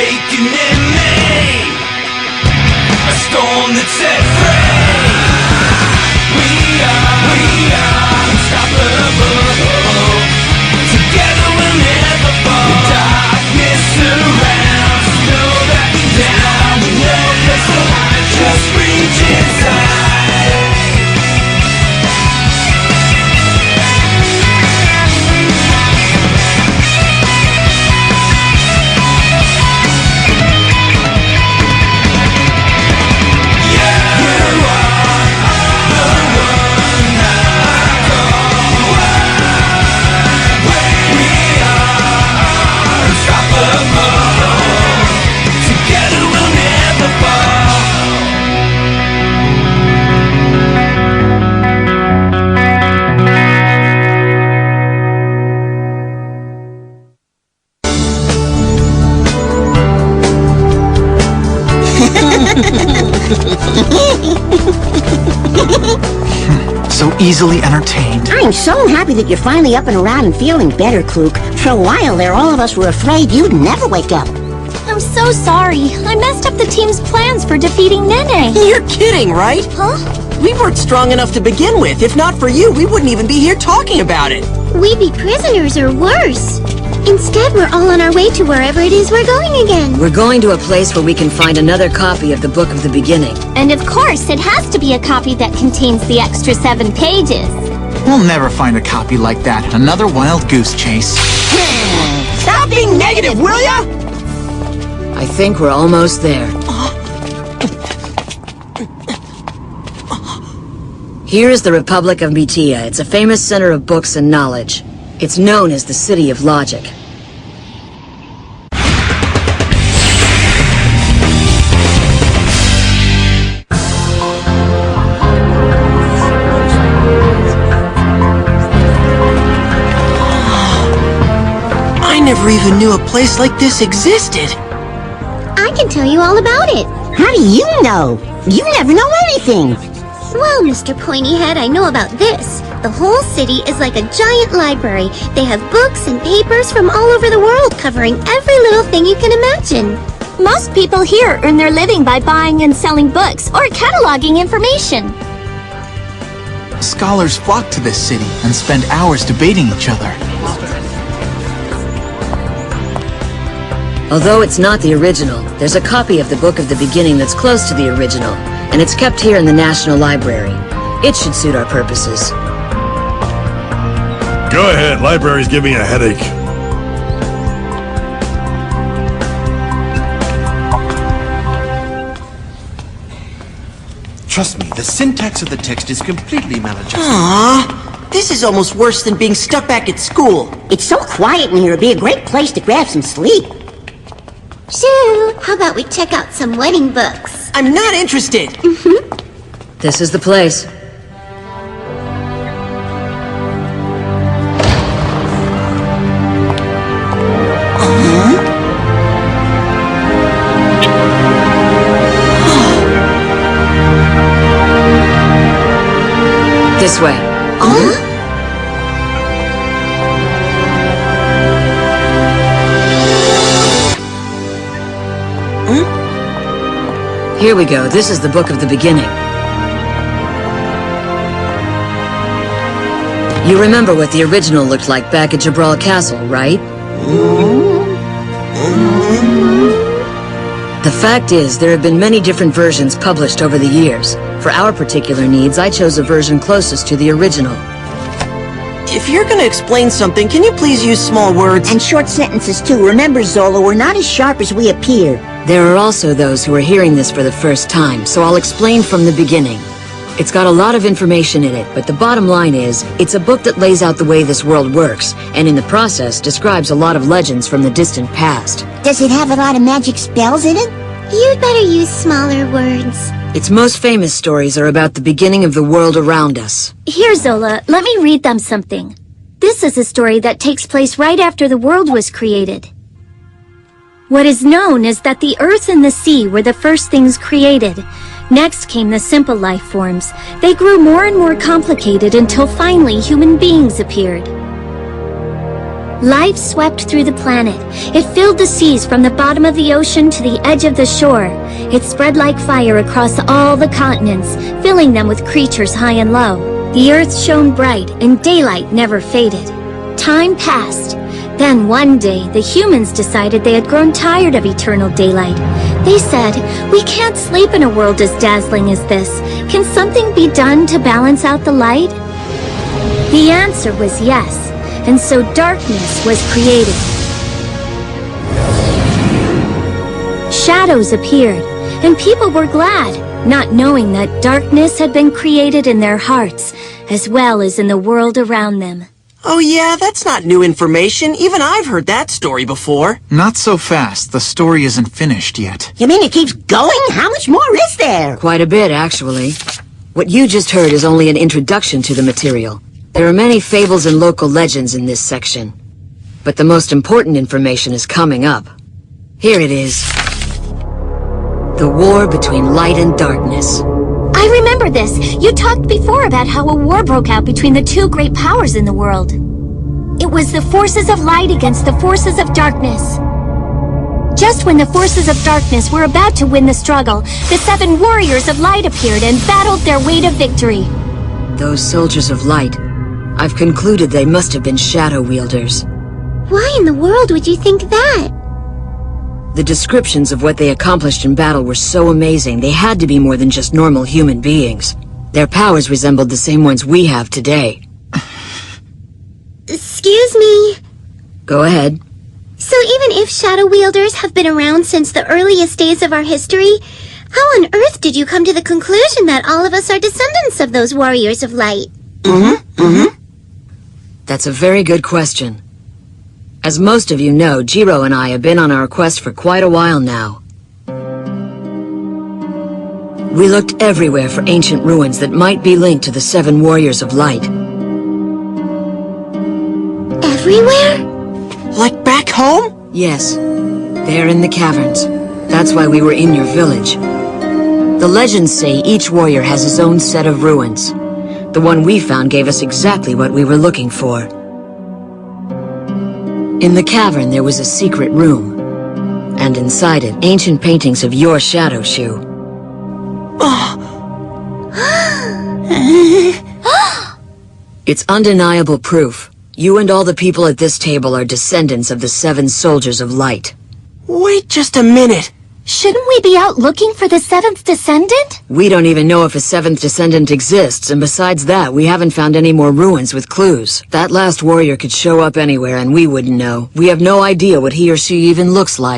awakening me, a storm that set free. We are unstoppable. Together we'll never fall. The darkness surrounds. Know that now we know there's a light. Just reach inside. So easily entertained. I'm so happy that you're finally up and around and feeling better, Klook. For a while there, all of us were afraid you'd never wake up. I'm so sorry. I messed up the team's plans for defeating Nene. You're kidding, right? Huh? We weren't strong enough to begin with. If not for you, we wouldn't even be here talking about it. We'd be prisoners or worse. Instead, we're all on our way to wherever it is we're going again. We're going to a place where we can find another copy of the Book of the Beginning. And of course, it has to be a copy that contains the extra 7 pages. We'll never find a copy like that. Another wild goose chase. Stop being negative, will ya? I think we're almost there. Here is the Republic of Metea. It's a famous center of books and knowledge. It's known as the City of Logic. I never even knew a place like this existed. I can tell you all about it. How do you know? You never know anything. Well, Mr. Pointyhead, I know about this. The whole city is like a giant library. They have books and papers from all over the world covering every little thing you can imagine. Most people here earn their living by buying and selling books or cataloging information. Scholars flock to this city and spend hours debating each other. Although it's not the original, there's a copy of the Book of the Beginning that's close to the original, and it's kept here in the National Library. It should suit our purposes. Go ahead, library's giving me a headache. Trust me, the syntax of the text is completely maladjusted. Aww, this is almost worse than being stuck back at school. It's so quiet in here, it'd be a great place to grab some sleep. Shoo! How about we check out some wedding books? I'm not interested. This is the place. This way. Here we go. This is the Book of the Beginning. You remember what the original looked like back at Jabral Castle, right? The fact is, there have been many different versions published over the years. For our particular needs, I chose a version closest to the original. If you're gonna explain something, can you please use small words? And short sentences too. Remember, Zola, we're not as sharp as we appear. There are also those who are hearing this for the first time, so I'll explain from the beginning. It's got a lot of information in it, but the bottom line is, it's a book that lays out the way this world works, and in the process describes a lot of legends from the distant past. Does it have a lot of magic spells in it? You'd better use smaller words. Its most famous stories are about the beginning of the world around us. Here, Zola, let me read them something. This is a story that takes place right after the world was created. What is known is that the earth and the sea were the first things created. Next came the simple life forms. They grew more and more complicated until finally human beings appeared. Life swept through the planet. It filled the seas from the bottom of the ocean to the edge of the shore. It spread like fire across all the continents, filling them with creatures high and low. The earth shone bright, and daylight never faded. Time passed. Then one day, the humans decided they had grown tired of eternal daylight. They said, "We can't sleep in a world as dazzling as this. Can something be done to balance out the light?" The answer was yes. And so darkness was created. Shadows appeared, and people were glad, not knowing that darkness had been created in their hearts, as well as in the world around them. Oh yeah, that's not new information. Even I've heard that story before. Not so fast. The story isn't finished yet. You mean it keeps going? How much more is there? Quite a bit, actually. What you just heard is only an introduction to the material. There are many fables and local legends in this section. But the most important information is coming up. Here it is. The war between light and darkness. I remember this. You talked before about how a war broke out between the two great powers in the world. It was the forces of light against the forces of darkness. Just when the forces of darkness were about to win the struggle, the 7 warriors of light appeared and battled their way to victory. Those soldiers of light. I've concluded they must have been shadow wielders. Why in the world would you think that? The descriptions of what they accomplished in battle were so amazing, they had to be more than just normal human beings. Their powers resembled the same ones we have today. Excuse me. Go ahead. So even if shadow wielders have been around since the earliest days of our history, how on earth did you come to the conclusion that all of us are descendants of those warriors of light? That's a very good question. As most of you know, Jiro and I have been on our quest for quite a while now. We looked everywhere for ancient ruins that might be linked to the 7 warriors of light. Everywhere? Like back home? Yes, there in the caverns. That's why we were in your village. The legends say each warrior has his own set of ruins. The one we found gave us exactly what we were looking for. In the cavern there was a secret room, and inside it, ancient paintings of your Shadow Shoe. It's undeniable proof. You and all the people at this table are descendants of the 7 soldiers of light. Wait just a minute. Shouldn't we be out looking for the 7th descendant? We don't even know if a 7th descendant exists, and besides that, we haven't found any more ruins with clues. That last warrior could show up anywhere and we wouldn't know. We have no idea what he or she even looks like.